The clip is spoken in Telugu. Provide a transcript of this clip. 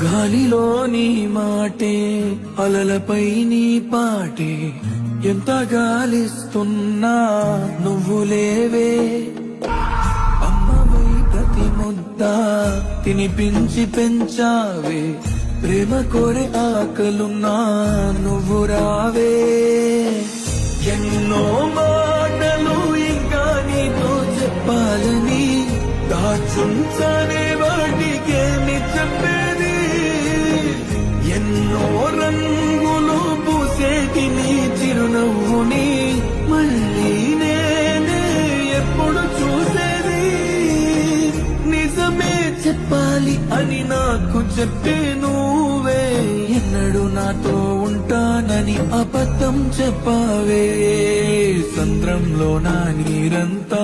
గాలిలోని మాటే అలలపై నీ పాటే ఎంత గాలిస్తున్నా నువ్వు లేవే. అమ్మవై ప్రతి ముద్ద తినిపించి పెంచావే, ప్రేమ కోరే ఆకలున్నా నువ్వు రావే. ఎన్నో మాటలు ఇంకా నీతో చెప్పాలని దాచుంచనే వాటికేమి చెప్పేది. ఎన్నో రంగులు పూసేటి నీ చిరునవ్వుని మళ్ళీ నేనే ఎప్పుడు చూసేది. నిజమే చెప్పాలి అని నాకు చెప్పే నువ్వే, ఎన్నడూ నాతో ఉంటానని అబద్ధం చెప్పావే. సంద్రంలో నా నీరంతా